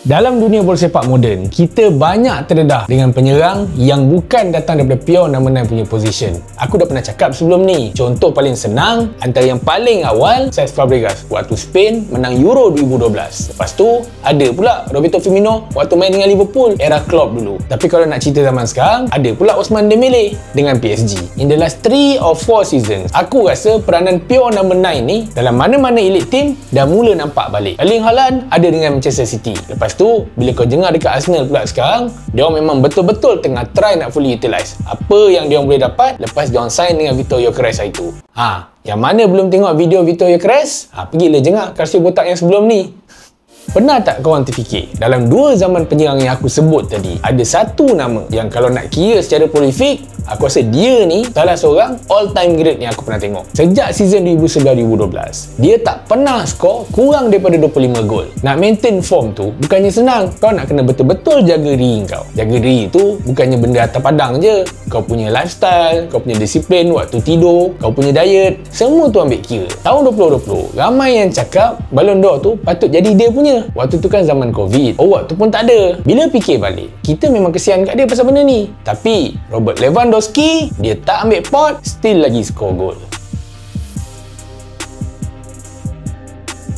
Dalam dunia bola sepak moden, kita banyak terdedah dengan penyerang yang bukan datang daripada pure number 9 punya position. Aku dah pernah cakap sebelum ni. Contoh paling senang, antara yang paling awal, Cesc Fabregas waktu Spain menang Euro 2012. Lepas tu, ada pula Roberto Firmino waktu main dengan Liverpool, era Klopp dulu. Tapi kalau nak cerita zaman sekarang, ada pula Ousmane Dembele dengan PSG. In the last 3 or 4 seasons, aku rasa peranan pure number 9 ni dalam mana-mana elite team dah mula nampak balik. Erling Haaland ada dengan Manchester City. Lepas tu, bila kau jengah dekat Arsenal pula sekarang, dia memang betul-betul tengah try nak fully utilize apa yang dia boleh dapat lepas dia sign dengan Vitor Gyökeres itu. Yang mana belum tengok video Vitor Gyökeres, pergilah jengah kasih botak yang sebelum ni. Pernah tak korang terfikir, dalam 2 zaman penyerang yang aku sebut tadi, ada satu nama yang kalau nak kira secara prolific, aku rasa dia ni salah seorang all-time great yang aku pernah tengok. Sejak season 2011-2012, dia tak pernah skor kurang daripada 25 gol. Nak maintain form tu bukannya senang. Kau nak kena betul-betul jaga diri kau. Jaga diri tu bukannya benda atas padang je. Kau punya lifestyle, kau punya disiplin waktu tidur, kau punya diet, semua tu ambil kira. Tahun 2020, ramai yang cakap Ballon d'Or tu patut jadi dia punya. Waktu tu kan zaman Covid. Award tu pun tak ada. Bila fikir balik, kita memang kesian kat dia pasal benda ni. Tapi Robert Lewandowski, dia tak ambil pot, still lagi skor gol.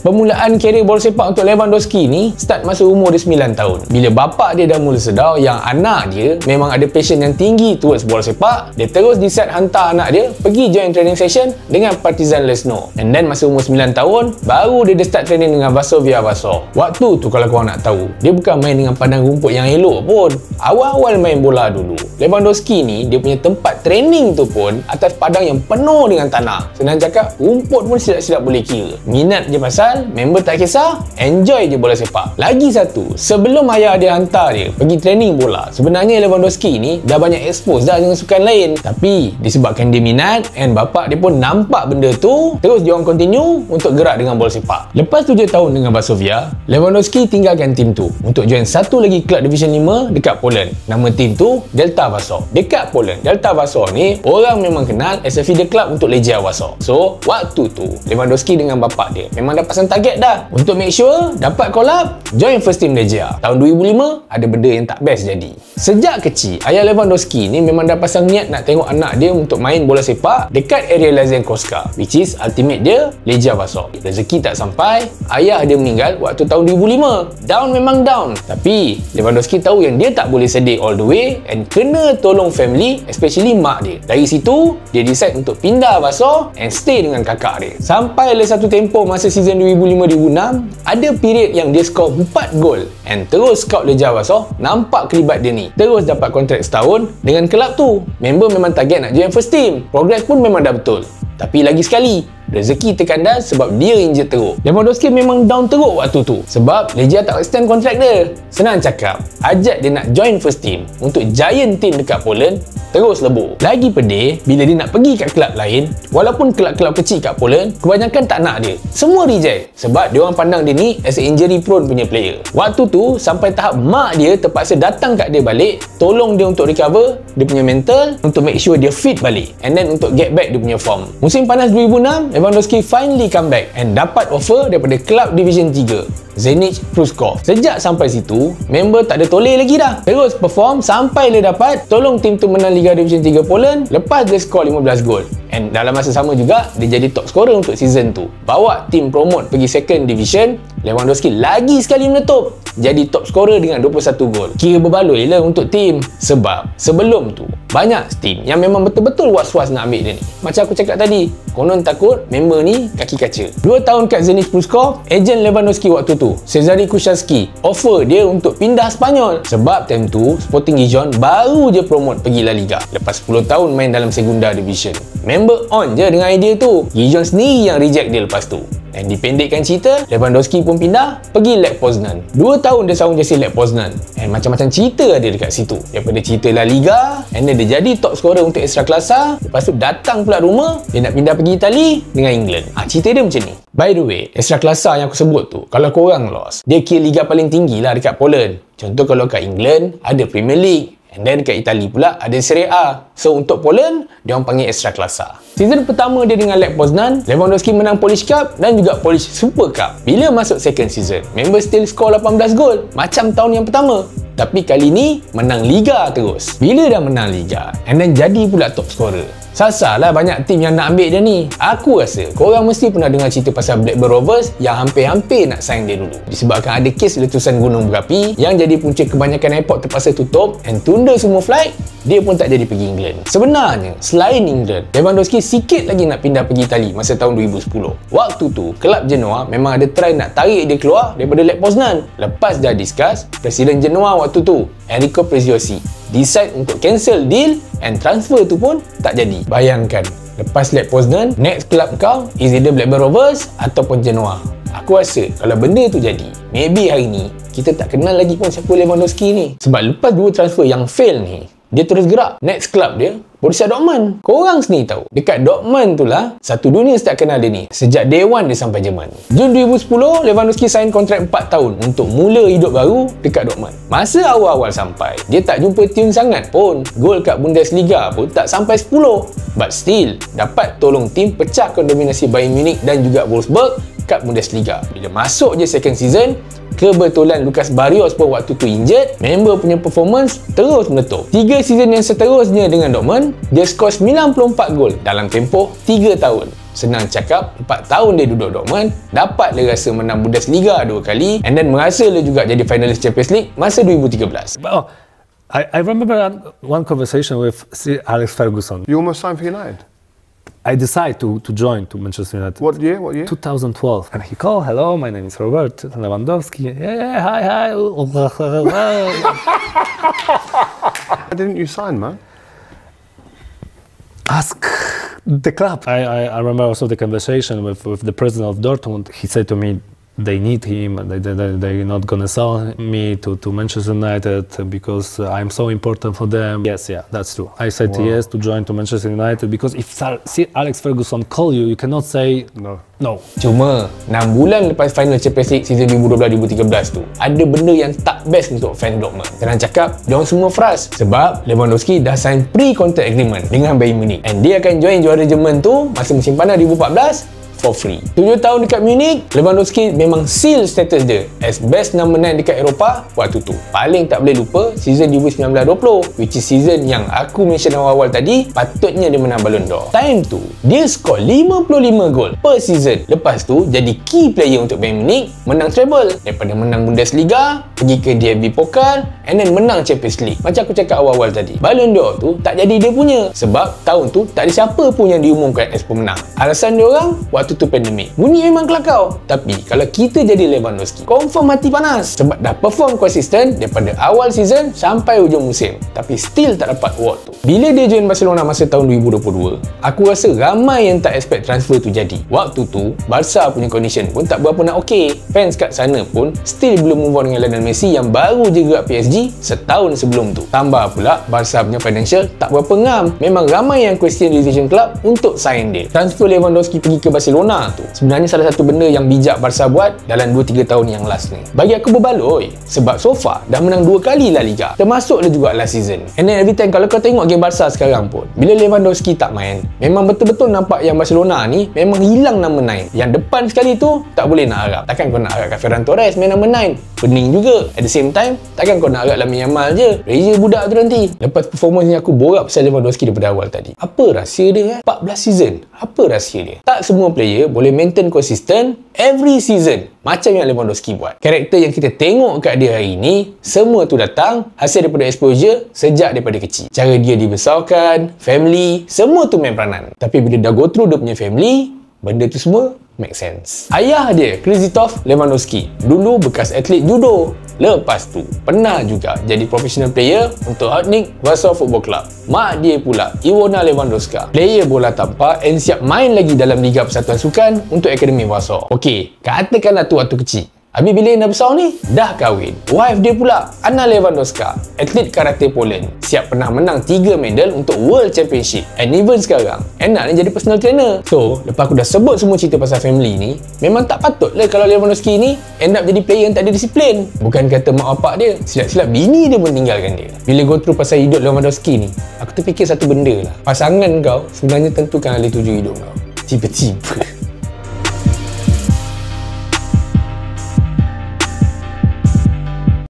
Permulaan karier bola sepak untuk Lewandowski ni start masa umur dia 9 tahun. Bila bapak dia dah mula sedar yang anak dia memang ada passion yang tinggi towards bola sepak, dia terus decide hantar anak dia pergi join training session dengan Partizan Lesno. And then masa umur 9 tahun, baru dia start training dengan Varsovia Warsaw. Waktu tu kalau korang nak tahu, dia bukan main dengan padang rumput yang elok pun. Awal-awal main bola dulu, Lewandowski ni dia punya tempat training tu pun atas padang yang penuh dengan tanah. Senang cakap, rumput pun silap-silap boleh kira. Minat je pasal member tak kisah, enjoy je bola sepak. Lagi satu, sebelum ayah dia hantar dia pergi training bola, sebenarnya Lewandowski ni dah banyak expose dah dengan sukan lain. Tapi disebabkan dia minat and bapak dia pun nampak benda tu, terus dia orang continue untuk gerak dengan bola sepak. Lepas 7 tahun dengan Varsovia, Lewandowski tinggalkan tim tu untuk join satu lagi klub Division 5 dekat Poland. Nama tim tu Delta Warsaw. Dekat Poland, Delta Warsaw ni orang memang kenal as a feeder club untuk Legia Warsaw. So, waktu tu Lewandowski dengan bapak dia memang dapat target dah untuk make sure dapat call up join first team Legia. Tahun 2005 ada benda yang tak best jadi. Sejak kecil, ayah Lewandowski ni memang dah pasang niat nak tengok anak dia untuk main bola sepak dekat area Leszczynkoska, which is ultimate dia Legia Warsaw. Rezeki tak sampai, ayah dia meninggal waktu tahun 2005. Down memang down, tapi Lewandowski tahu yang dia tak boleh sedih all the way and kena tolong family, especially mak dia. Dari situ, dia decide untuk pindah Warsaw and stay dengan kakak dia. Sampai le satu tempoh masa season 2005-2006, ada period yang dia skor 4 gol and terus scout Legia Warsaw nampak kelibat dia ni. Terus dapat kontrak setahun dengan kelab tu. Member memang target nak join first team. Progress pun memang dah betul. Tapi lagi sekali, rezeki terkandas sebab dia injet teruk. Lewandowski memang down teruk waktu tu sebab Legia tak extend kontrak dia. Senang cakap, ajak dia nak join first team untuk giant team dekat Poland, terus lebur. Lagi pedih bila dia nak pergi kat kelab lain, walaupun kelab-kelab kecil kat Poland, kebanyakan tak nak dia. Semua reject sebab dia orang pandang dia ni as a injury prone punya player. Waktu tu sampai tahap mak dia terpaksa datang kat dia balik, tolong dia untuk recover dia punya mental, untuk make sure dia fit balik and then untuk get back dia punya form. Musim panas 2006, Lewandowski finally come back and dapat offer daripada klub Division 3 Zenit Pruszków. Sejak sampai situ, member tak ada toleh lagi dah. Terus perform sampai dia dapat tolong tim tu menang Liga Division 3 Poland lepas dia skor 15 gol. And dalam masa sama juga, dia jadi top scorer untuk season tu. Bawa tim promote pergi second division, Lewandowski lagi sekali meletup jadi top scorer dengan 21 gol. Kira berbaloi lah untuk tim. Sebab sebelum tu, banyak tim yang memang betul-betul was-was nak ambil dia ni. Macam aku cakap tadi, konon takut member ni kaki kaca. 2 tahun kat Zenit Pruszków, ejen Lewandowski waktu tu, Cezary Kucharski, offer dia untuk pindah Spanyol. Sebab time tu, Sporting Gijon baru je promote pergi La Liga lepas 10 tahun main dalam Segunda Division. Member on je dengan idea tu. Gijon sendiri yang reject dia lepas tu. Dan dipendekkan cerita, Lewandowski pun pindah pergi Lech Poznan. 2 tahun dia sarung jersey Lech Poznan. And macam-macam cerita ada dekat situ. Daripada cerita La Liga, and then dia jadi top scorer untuk Ekstraklasa. Lepas tu datang pula rumah, dia nak pindah pergi Itali dengan England. Cerita dia macam ni. By the way, Ekstraklasa yang aku sebut tu, kalau korang lost, dia kira liga paling tinggi lah dekat Poland. Contoh kalau kat England, ada Premier League. And then kat Itali pula ada Serie A. So untuk Poland, dia orang panggil Ekstraklasa. Season pertama dia dengan Lech Poznan, Lewandowski menang Polish Cup dan juga Polish Super Cup. Bila masuk second season, member still score 18 gol macam tahun yang pertama. Tapi kali ni menang Liga terus. Bila dah menang Liga, and then jadi pula top scorer. Sasalah banyak tim yang nak ambil dia ni. Aku rasa korang mesti pernah dengar cerita pasal Blackburn Rovers yang hampir-hampir nak sign dia dulu. Disebabkan ada kes letusan gunung berapi yang jadi punca kebanyakan airport terpaksa tutup and tunda semua flight, dia pun tak jadi pergi England. Sebenarnya, selain England, Lewandowski sikit lagi nak pindah pergi Itali masa tahun 2010. Waktu tu, kelab Genoa memang ada try nak tarik dia keluar daripada Lech Poznan. Lepas dah discuss, Presiden Genoa waktu tu, Enrico Preziosi, decide untuk cancel deal and transfer tu pun tak jadi. Bayangkan, lepas Lech Poznan, next club kau is either Blackburn Rovers ataupun Genoa. Aku rasa kalau benda tu jadi, maybe hari ni kita tak kenal lagi pun siapa Lewandowski ni. Sebab lepas dua transfer yang fail ni, dia terus gerak. Next club dia, Borussia Dortmund. Korang sendiri tahu, dekat Dortmund tu lah, satu dunia start kenal dia ni. Sejak day one dia sampai Jerman. Jun 2010, Lewandowski sign kontrak 4 tahun untuk mula hidup baru dekat Dortmund. Masa awal-awal sampai, dia tak jumpa tune sangat pun. Gol kat Bundesliga pun tak sampai 10. But still, dapat tolong tim pecahkan dominasi Bayern Munich dan juga Wolfsburg kat Bundesliga. Bila masuk je second season, kebetulan Lucas Barrios pun waktu tu injured, member punya performance terus meletup. 3 season yang seterusnya dengan Dortmund, dia skor 94 gol dalam tempoh 3 tahun. Senang cakap, 4 tahun dia duduk Dortmund, dapat dia rasa menang Bundesliga 2 kali, and then merasa dia juga jadi finalis Champions League masa 2013. Oh, I remember one conversation with Sir Alex Ferguson. You almost signed for United? I decided to join to Manchester United. What year? 2012. And he called, hello, my name is Robert Lewandowski. Yeah, hi. Why didn't you sign, man? Ask the club. I remember also the conversation with the president of Dortmund. He said to me, they need him, and they're not gonna sell me to Manchester United because I'm so important for them. Yes, yeah, that's true. I said yes to join to Manchester United because if Sir Alex Ferguson call you, you cannot say no. Cuma 6 bulan lepas final Champions League season 2012-2013 tu, ada benda yang tak best untuk fan Dortmund. Senang cakap, diorang semua frust sebab Lewandowski dah sign pre-contract agreement dengan Bayern Munich and dia akan join juara Jerman tu masa musim panas 2014 for free. 7 tahun dekat Munich, Lewandowski memang seal status dia as best number 9 dekat Eropah waktu tu. Paling tak boleh lupa season 2019-20, which is season yang aku mention awal-awal tadi, patutnya dia menang Ballon d'Or. Time tu, dia skor 55 gol per season. Lepas tu, jadi key player untuk Bayern Munich, menang treble. Daripada menang Bundesliga, pergi ke DFB Pokal, and then menang Champions League. Macam aku cakap awal-awal tadi, Ballon d'Or tu tak jadi dia punya. Sebab tahun tu, tak ada siapa pun yang diumumkan as pemenang. Alasan dia orang, waktu tu pandemik. Bunyi memang kelakau. Tapi kalau kita jadi Lewandowski, confirm mati panas. Sebab dah perform konsisten daripada awal season sampai hujung musim. Tapi still tak dapat award tu. Bila dia join Barcelona masa tahun 2022, aku rasa ramai yang tak expect transfer tu jadi. Waktu tu, Barca punya condition pun tak berapa nak okey. Fans kat sana pun still belum move on dengan Lionel Messi yang baru je gerak PSG setahun sebelum tu. Tambah pula, Barca punya financial tak berapa ngam. Memang ramai yang question decision club untuk sign dia. Transfer Lewandowski pergi ke Barcelona tu sebenarnya salah satu benda yang bijak Barca buat dalam 2-3 tahun yang last ni. Bagi aku berbaloi sebab so far dah menang 2 kali La Liga, termasuk dia juga last season. And then every time kalau kau tengok game Barca sekarang pun, bila Lewandowski tak main, memang betul-betul nampak yang Barcelona ni memang hilang number 9. Yang depan sekali tu tak boleh nak harap. Takkan kau nak harap kat Ferran Torres main number 9? Pening juga. At the same time, takkan kau nak harap Lamine Yamal je. Reza budak tu nanti. Lepas performance yang aku borak pasal Lewandowski daripada awal tadi, apa rahsia dia 14 season? Apa rahsia dia? Tak semua player boleh maintain konsisten every season macam yang Lewandowski buat. Karakter yang kita tengok kat dia hari ni, semua tu datang hasil daripada exposure sejak daripada kecil. Cara dia dibesarkan, family, semua tu main peranan. Tapi bila dah go through dia punya family, benda tu semua make sense. Ayah dia, Krzysztof Lewandowski, dulu bekas atlet judo. Lepas tu, pernah juga jadi professional player untuk Hotnik Warsaw Football Club. Mak dia pula, Iwona Lewandowska, player bola tampar and siap main lagi dalam Liga Persatuan Sukan untuk Akademi Warsaw. Okey, katakanlah tu waktu kecil. Habis bila yang dah besar ni, dah kahwin. Wife dia pula, Anna Lewandowska, atlet karate Poland. Siap pernah menang 3 medal untuk World Championship. And even sekarang, Anna ni jadi personal trainer. So, lepas aku dah sebut semua cerita pasal family ni, memang tak patut lah kalau Lewandowski ni end up jadi player yang tak ada disiplin. Bukan kata mak bapak dia, silap-silap bini dia pun tinggalkan dia. Bila go through pasal hidup Lewandowski ni, aku terfikir satu benda lah. Pasangan kau sebenarnya tentukan alih tuju hidup kau. Tiba-tiba